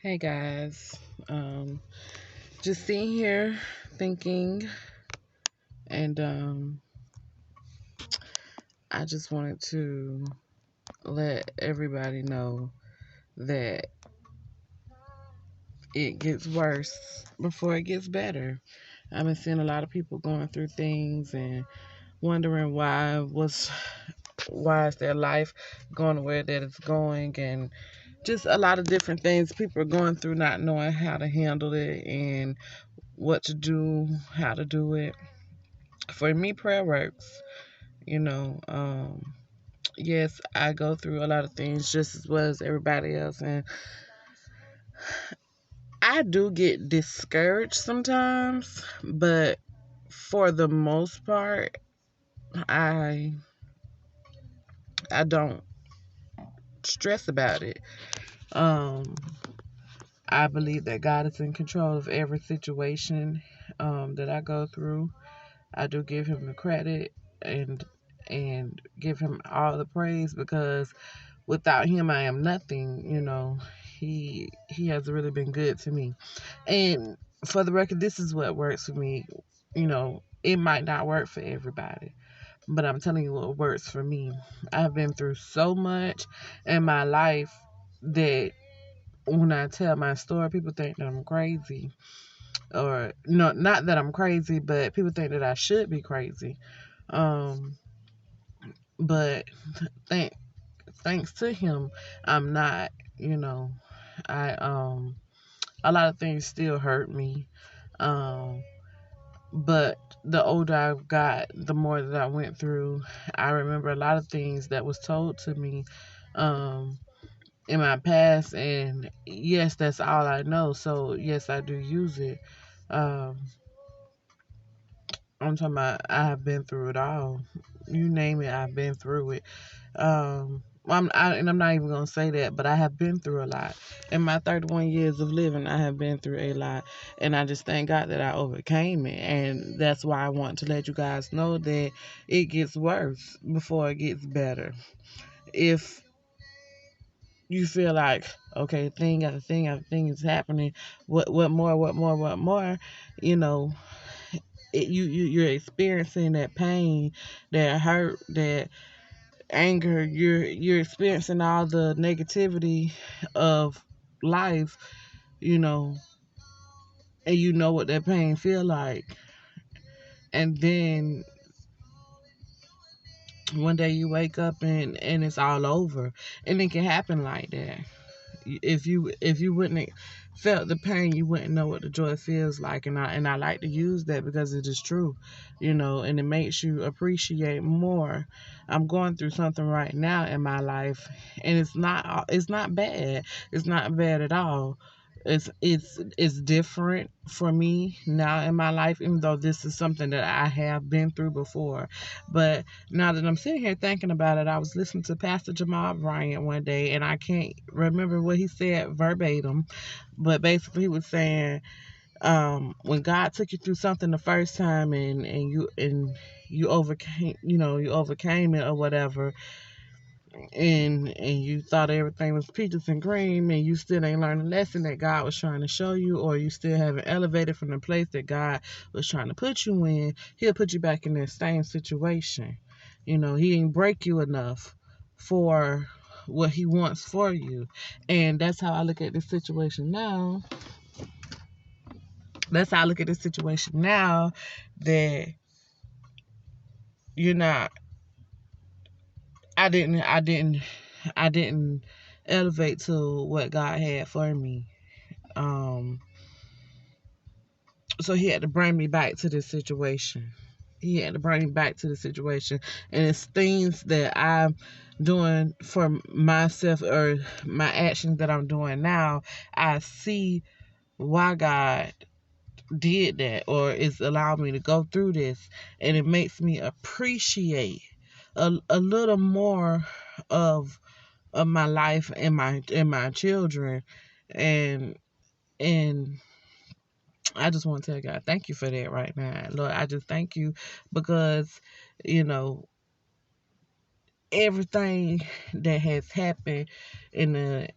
Hey guys, um, just sitting here thinking, and I just wanted to let everybody know that it gets worse before it gets better. I've been seeing a lot of people going through things and wondering why is their life going where that it's going, and just a lot of different things people are going through, not knowing how to handle it and what to do, how to do it. For me, prayer works. You know, yes, I go through a lot of things just as well as everybody else, and I do get discouraged sometimes, but for the most part, I I don't stress about it. Um, I believe that God is in control of every situation that I go through. I do give Him the credit and give Him all the praise because without Him I am nothing. He has really been good to me. And for the record, this is what works for me. It might not work for everybody, but I'm telling you what works for me. I've been through so much in my life that when I tell my story, people think that I'm crazy. Or no, not that I'm crazy, but people think that I should be crazy. Um, but thank thanks to him, I'm not. You know, I a lot of things still hurt me. Um, but the older I've got, the more that I went through, I remember a lot of things that was told to me um, in my past, and yes, that's all I know. So yes, I do use it. Um, I'm talking about I have been through it all. You name it, I've been through it. And I'm not even gonna say that, but I have been through a lot. In my 31 years of living, I have been through a lot, and I just thank God that I overcame it. And that's why I want to let you guys know that it gets worse before it gets better. If you feel like okay, thing after thing after thing is happening, what more? You know, you're experiencing that pain, that hurt, that anger, you're experiencing all the negativity of life, you know, and you know what that pain feel like. And then one day you wake up and it's all over. And it can happen like that. If you wouldn't have felt the pain, you wouldn't know what the joy feels like. And I like to use that because it is true, and it makes you appreciate more. I'm going through something right now in my life, and it's not bad. It's not bad at all. It's different for me now in my life, even though this is something that I have been through before. But now that I'm sitting here thinking about it, I was listening to Pastor Jamal Bryant one day, and I can't remember what he said verbatim, but basically he was saying, when God took you through something the first time, and you overcame, you overcame it or whatever, and you thought everything was peaches and cream, and you still ain't learned the lesson that God was trying to show you, or you still haven't elevated from the place that God was trying to put you in, He'll put you back in that same situation. He didn't break you enough for what He wants for you. And that's how I look at this situation now. That's how I look at this situation now, that you're not I didn't elevate to what God had for me. Um, so He had to bring me back to this situation. He had to bring me back to the situation. And it's things that I'm doing for myself, or my actions that I'm doing now. I see why God did that, or is allowing me to go through this. And it makes me appreciate a little more of my life and my children. And and I just want to tell God thank you for that right now, Lord. I just thank you because you know everything that has happened in the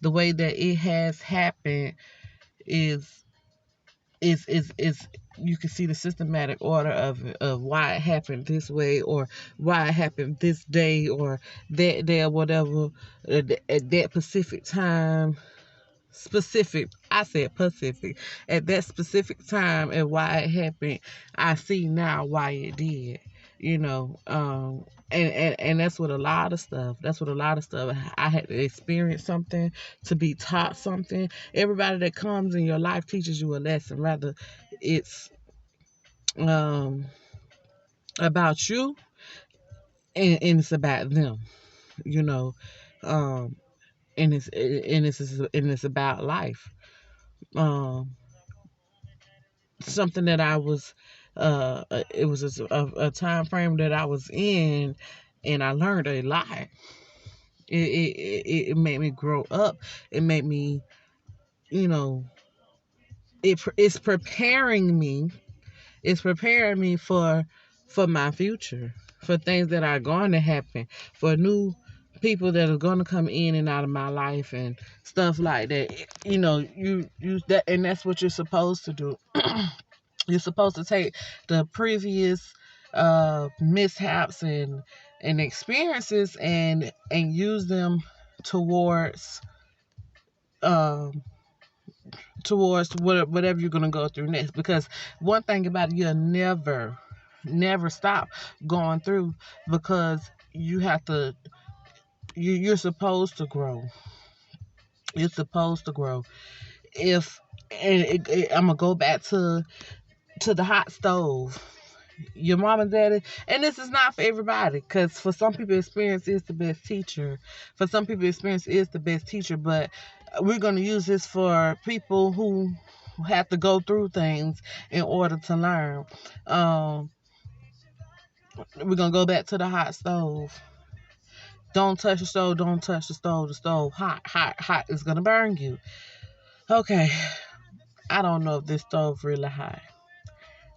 The way that it has happened is is you can see the systematic order of why it happened this way, or why it happened this day or that day, or whatever, at that specific time. Specific, I said Pacific, at that specific time, and why it happened. I see now why it did, you know. And that's what a lot of stuff, I had to experience something to be taught something. Everybody that comes in your life teaches you a lesson, rather it's um about you, and it's about them, you know. um and it's about life. um Something that I was, it was a time frame that I was in, and I learned a lot. It made me grow up. It made me, you know, it's preparing me. It's preparing me for my future, for things that are going to happen, for new people that are going to come in and out of my life and stuff like that. You know, you that, and that's what you're supposed to do. You're supposed to take the previous mishaps and experiences, and use them towards um towards whatever you're gonna go through next. Because one thing about it, you'll never stop going through, because you have to. You're supposed to grow. You're supposed to grow. If and I'm gonna go back to the hot stove. Your mom and daddy, and this is not for everybody, because for some people experience is the best teacher. For some people experience is the best teacher, but we're going to use this for people who have to go through things in order to learn. We're going to go back to the hot stove. Don't touch the stove, don't touch the stove. The stove hot is going to burn you. Okay, I don't know if this stove really hot.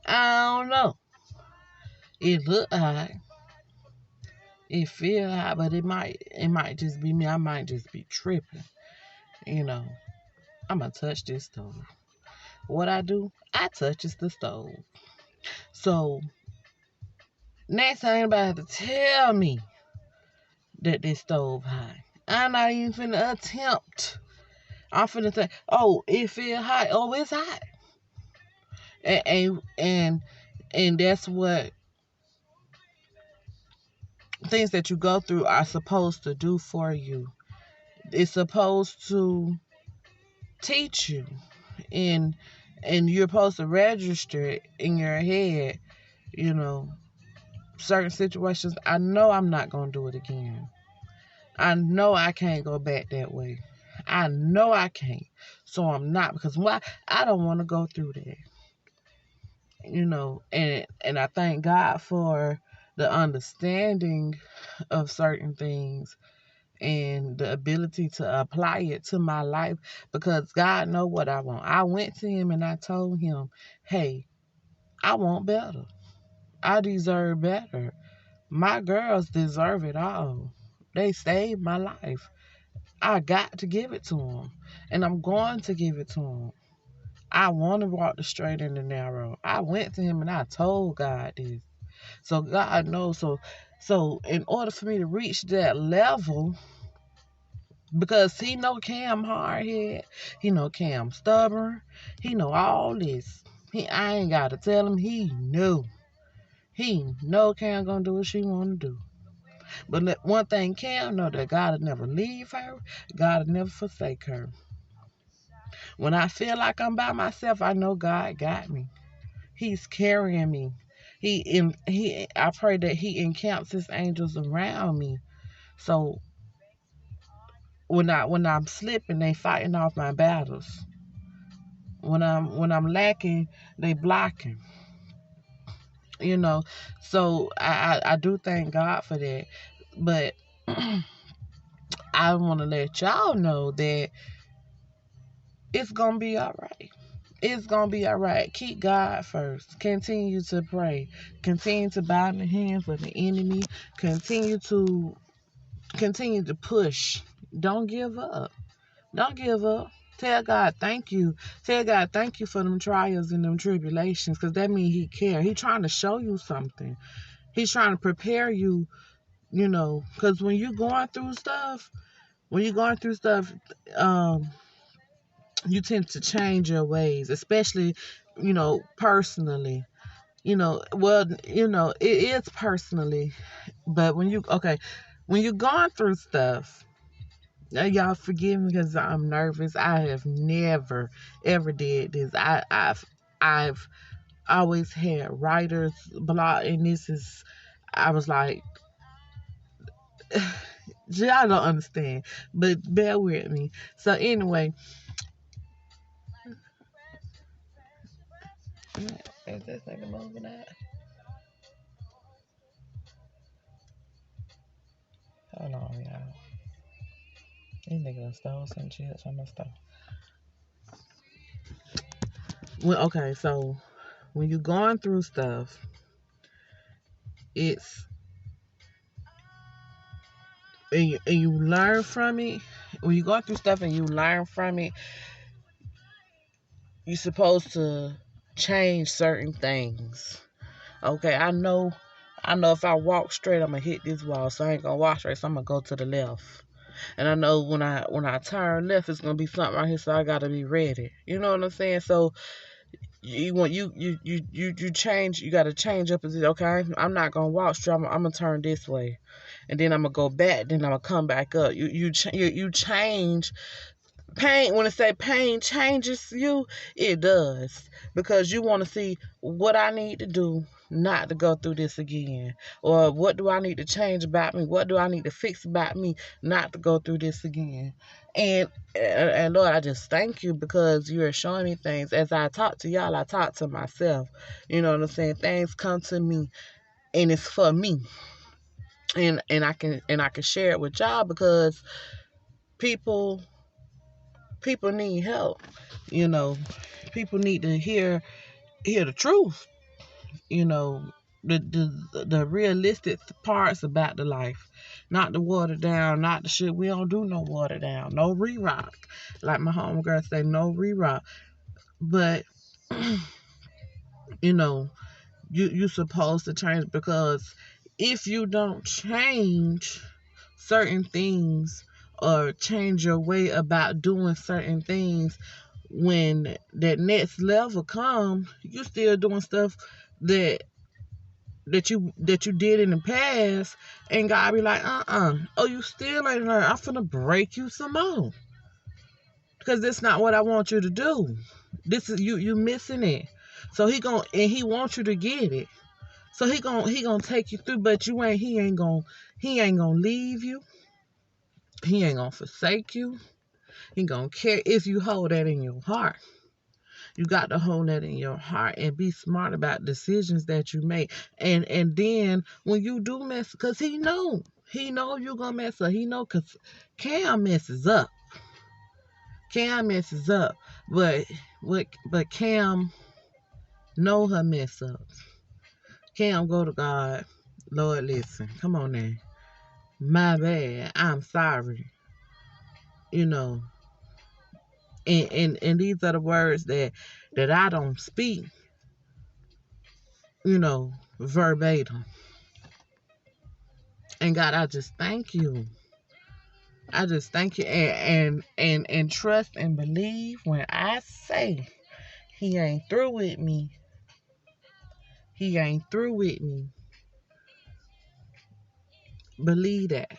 I don't know. It look hot. It feel hot, but it might just be me. I might just be tripping. You know, I'm gonna touch this stove. What I do, I touches the stove. So next time anybody have to tell me that this stove hot, I'm not even finna attempt. I'm finna think, oh, it feel hot. Oh, it's hot. And that's what things that you go through are supposed to do for you. It's supposed to teach you, and you're supposed to register it in your head. You know, certain situations, I know I'm not gonna do it again. I know I can't go back that way. I know I can't. So I'm not, because why? I don't want to go through that. You know, and I thank God for the understanding of certain things, and the ability to apply it to my life, because God know what I want. I went to him and I told him, hey, I want better. I deserve better. My girls deserve it all. They saved my life. I got to give it to them, and I'm going to give it to them. I want to walk the straight and the narrow. I went to him and I told God this. So God knows. So in order for me to reach that level, because he know Cam hardhead, he know Cam stubborn, he know all this. I ain't gotta tell him. He knew. He know Cam gonna do what she wanna do. But one thing Cam know, that God will never leave her. God will never forsake her. When I feel like I'm by myself, I know God got me. He's carrying me. I pray that he encamps his angels around me. So when I'm slipping, they fighting off my battles. When I'm lacking, they blocking. You know, so I do thank God for that. But I want to let y'all know that it's gonna be all right. It's gonna be all right. Keep God first. Continue to pray. Continue to bind the hands of the enemy. Continue to push. Don't give up. Don't give up. Tell God thank you. Tell God thank you for them trials and them tribulations, because that means He care. He trying to show you something. He's trying to prepare you, because when you're going through stuff, um, you tend to change your ways, especially, personally. It is personally, but when you're going through stuff, y'all forgive me because I'm nervous. I have never ever did this. I've always had writer's block, and I was like, y'all don't understand, but bear with me. So anyway, is this nigga moving out? Hold on, y'all. These niggas done stole some chips from my stuff. Well, okay, so when you're going through stuff, it's and you learn from it. When you're going through stuff and you learn from it, you're supposed to change certain things. Okay, I know if I walk straight, I'm gonna hit this wall, so I ain't gonna walk straight, so I'm gonna go to the left. And I know when I turn left, it's gonna be something right here, so I gotta be ready. You know what I'm saying? So you change. You gotta change up. Okay? I'm not gonna walk straight. I'm gonna turn this way, and then I'm gonna go back. Then I'm gonna come back up. You change. Pain, when it say pain changes you, it does, because you want to see what I need to do not to go through this again, or what do I need to change about me, what do I need to fix about me not to go through this again. And Lord, I just thank you, because you are showing me things. As I talk to y'all, I talk to myself. You know what I'm saying? Things come to me, and it's for me, and I can share it with y'all, because people people need help. You know, people need to hear the truth. You know, the realistic parts about the life, not the water down, not the shit. We don't do no water down, no re-rock. Like my homegirl say, no re-rock. But you know, you supposed to change, because if you don't change certain things, or change your way about doing certain things, when that next level come, you still doing stuff that that you did in the past, and God be like, oh, you still ain't learned. I'm finna break you some more, because that's not what I want you to do. This is you missing it. So he wants you to get it. So he gonna take you through, but he ain't gonna leave you. He ain't gonna forsake you. He gonna care if you hold that in your heart. You got to hold that in your heart and be smart about decisions that you make. And then when you do mess, because he know you're gonna mess up. He know, because Cam messes up. Cam messes up, but Cam know her mess ups. Cam go to God. Lord, listen, come on now. My bad. I'm sorry. You know, and these are the words that I don't speak, verbatim. And God, I just thank you. I just thank you, and trust and believe when I say he ain't through with me. He ain't through with me. Believe that.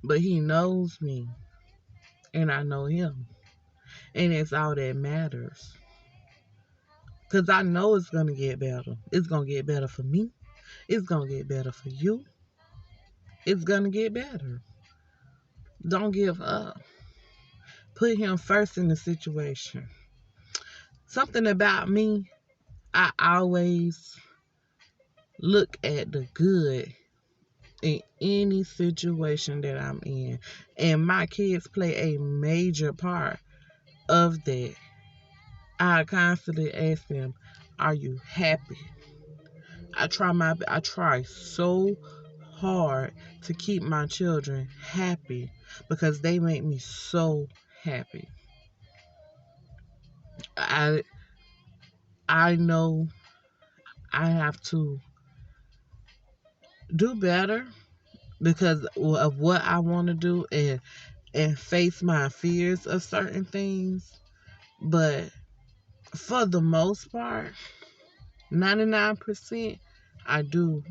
But he knows me, and I know him. And it's all that matters. Because I know it's going to get better. It's going to get better for me. It's going to get better for you. It's going to get better. Don't give up. Put him first in the situation. Something about me, I always look at the good in any situation that I'm in. And my kids play a major part of that. I constantly ask them, are you happy? I try so hard to keep my children happy because they make me so happy. I I know I have to do better because of what I want to do and face my fears of certain things. But for the most part, 99%, I do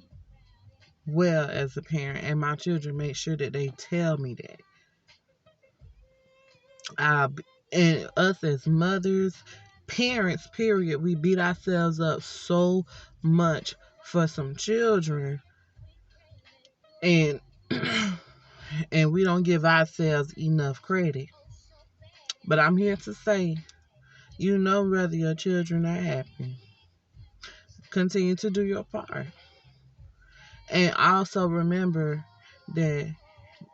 well as a parent, and my children make sure that they tell me that. I, and us as mothers, parents, period, we beat ourselves up so much for some children, and and we don't give ourselves enough credit. But I'm here to say, whether your children are happy. Continue to do your part. And also remember that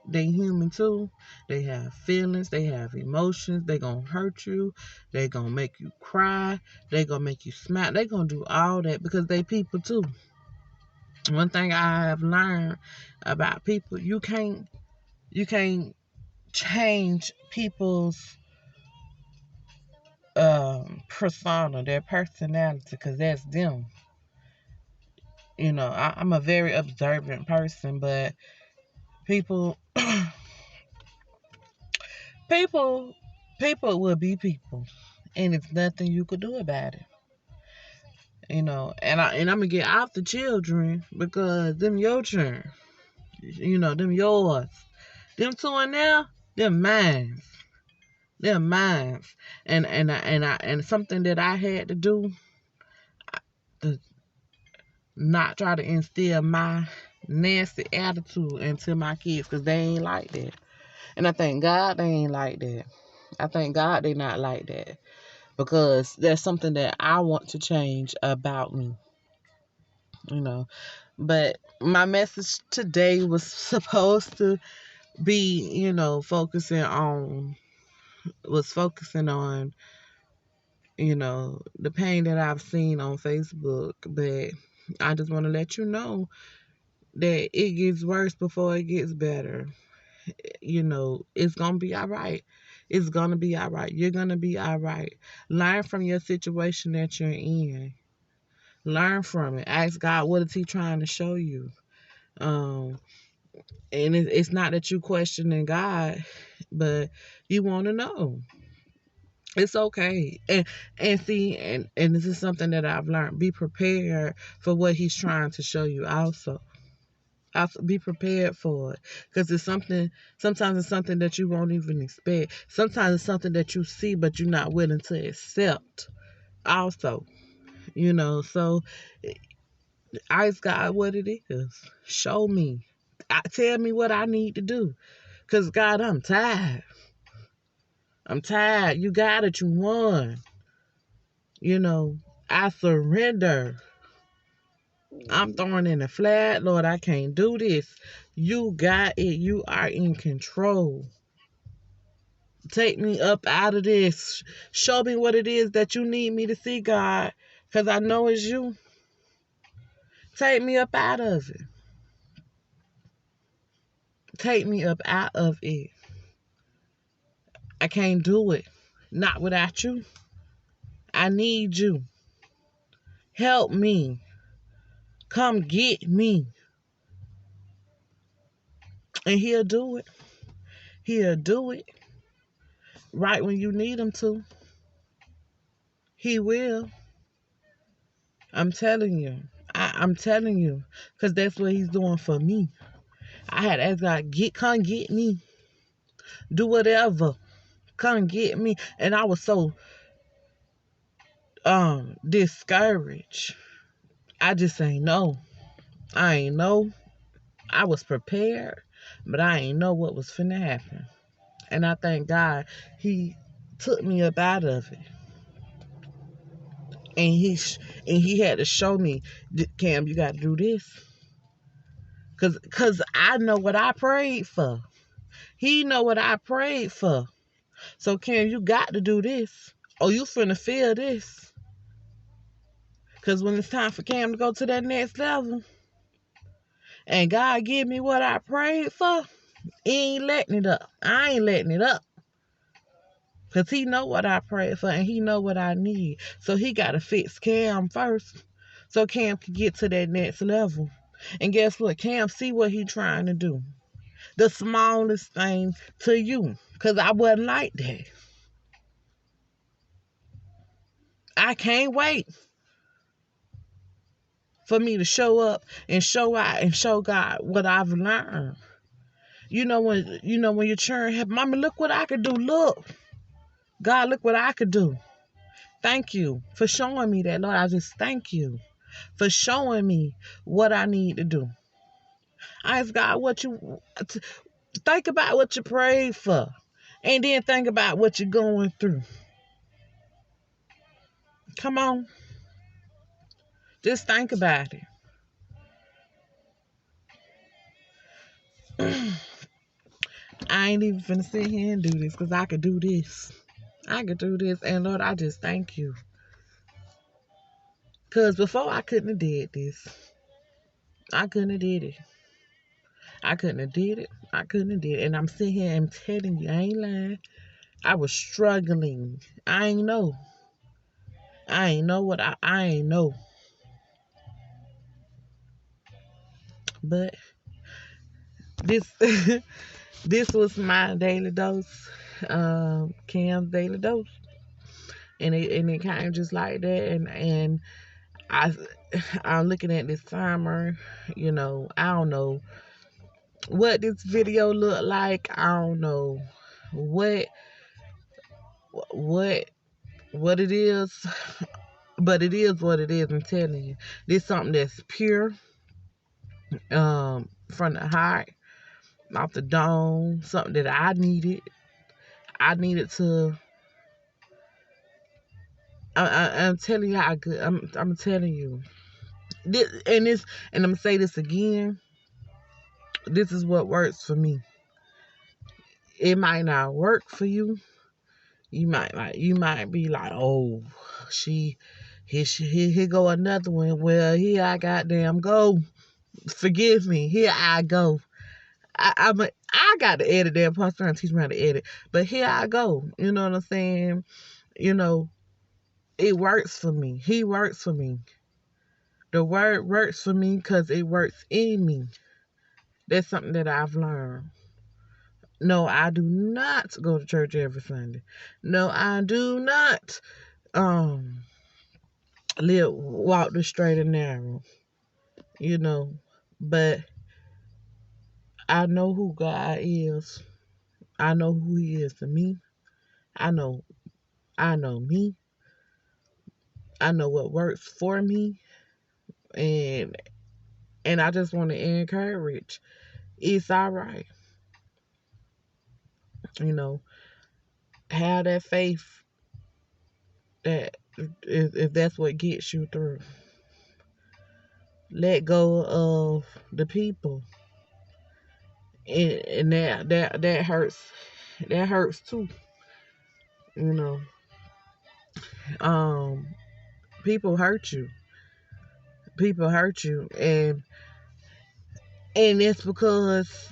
they human too. They have feelings, they have emotions, they gonna hurt you, they gonna make you cry, they gonna make you smile, they gonna do all that because they people too. One thing I have learned about people, you can't change people's persona, their personality, because that's them. I'm a very observant person, but people people people will be people, and it's nothing you could do about it. And I'm gonna get off the children because them your children, them yours, them two in there, them mine, them mine. And something that I had to do to not try to instill my nasty attitude into my kids because they ain't like that. And I thank God they ain't like that. I thank God they not like that because there's something that I want to change about me, you know. But my message today was supposed to be, focusing on, the pain that I've seen on Facebook. But I just want to let you know that it gets worse before it gets better. It's gonna be all right. It's gonna be all right. You're gonna be all right. Learn from your situation that you're in. Learn from it. Ask God, what is He trying to show you? Um, and it's not that you questioning God, but you want to know. It's okay. And see, and this is something that I've learned. Be prepared for what He's trying to show you. Also, be prepared for it because sometimes it's something that you won't even expect. Sometimes it's something that you see but you're not willing to accept also. So ask God what it is. Show me. Tell me what I need to do because God, I'm tired. You got it. You won. I surrender. I'm throwing in the flat. Lord, I can't do this. You got it. You are in control. Take me up out of this. Show me what it is that you need me to see, God, because I know it's you. Take me up out of it. Take me up out of it. I can't do it. Not without you. I need you. Help me. Come get me. And He'll do it. He'll do it right when you need Him to. He will. I'm telling you. I'm telling you. Because that's what He's doing for me. I had asked God, come get me. Do whatever. Come get me. And I was so discouraged. I just ain't know. I ain't know. I was prepared, but I ain't know what was finna happen. And I thank God He took me up out of it. And he had to show me, Cam, you got to do this. Cause I know what I prayed for. He know what I prayed for. So Cam, you got to do this. Or you finna feel this. Cause when it's time for Cam to go to that next level, and God give me what I prayed for, he ain't letting it up. I ain't letting it up. Because he know what I prayed for and he know what I need. So he got to fix Cam first so Cam can get to that next level. And guess what? Cam see what he trying to do. The smallest thing to you. Because I wasn't like that. I can't wait for me to show up and show out and show God what I've learned. When your children have, Mommy, look what I could do. Look. God, look what I could do. Thank you for showing me that, Lord. I just thank you for showing me what I need to do. I ask God think about what you prayed for, and then think about what you're going through. Come on, just think about it. I ain't even finna sit here and do this because I could do this. I could do this, and Lord, I just thank you. Because before I couldn't have did this. I couldn't have did it. I couldn't have did it. I couldn't have did it. And I'm sitting here and telling you, I ain't lying. I was struggling. I ain't know. I ain't know what I ain't know. But this this was my daily dose, Cam's daily dose. And it kind of just like that. And I I'm looking at this timer, I don't know what this video look like. I don't know what what what it is, but it is what it is. I'm telling you, this something that's pure, from the heart, off the dome, something that I needed. I needed to. I'm telling you how good. I'm telling you this, and I'm gonna say this again. This is what works for me. It might not work for you. You might be like, oh, here go another one. Well, here I goddamn go. Forgive me. Here I go. I got to edit that. Pastor trying to teach me how to edit, but here I go. You know what I'm saying? It works for me. He works for me. The word works for me because it works in me. That's something that I've learned. No, I do not go to church every Sunday. No, I do not walk the straight and narrow. But I know who God is. I know who He is to me. I know me. I know what works for me, and I just want to encourage. It's all right. Have that faith that if that's what gets you through. Let go of the people, and that hurts. That hurts too. You know, um, people hurt you. People hurt you, and it's because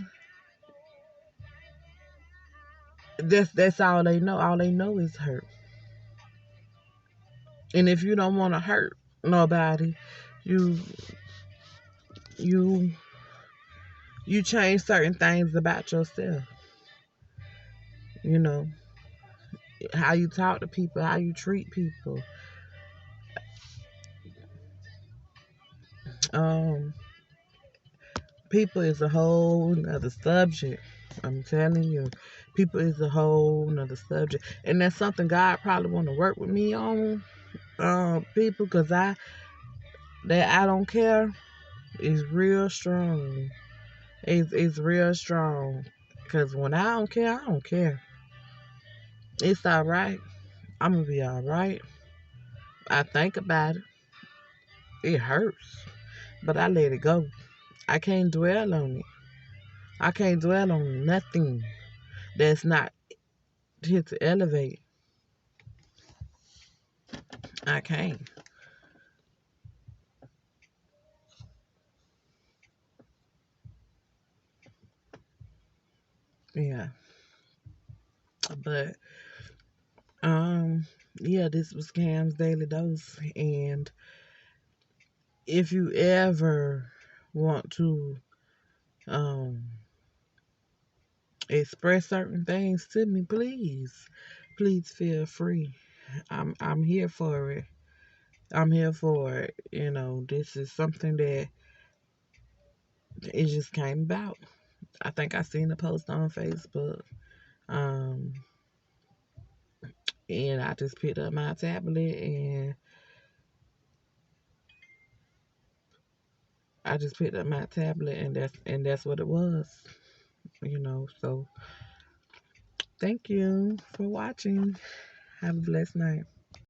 that's all they know. All they know is hurt. And if you don't want to hurt nobody, you you you change certain things about yourself. You know, how you talk to people, how you treat people. Um, People is a whole nother subject. I'm telling you, people is a whole nother subject, and that's something God probably want to work with me on. People, cause I don't care is real strong. It's real strong. Cause when I don't care, I don't care. It's all right. I'm gonna be all right. I think about it. It hurts, but I let it go. I can't dwell on it. I can't dwell on nothing that's not here to elevate. I can't. Yeah. But um yeah, this was Cam's Daily Dose. And if you ever want to um express certain things to me, please feel free. I'm here for it. I'm here for it. You know, this is something that it just came about. I think I seen a post on Facebook. Um and I just picked up my tablet and that's what it was, you know. So thank you for watching. Have a blessed night.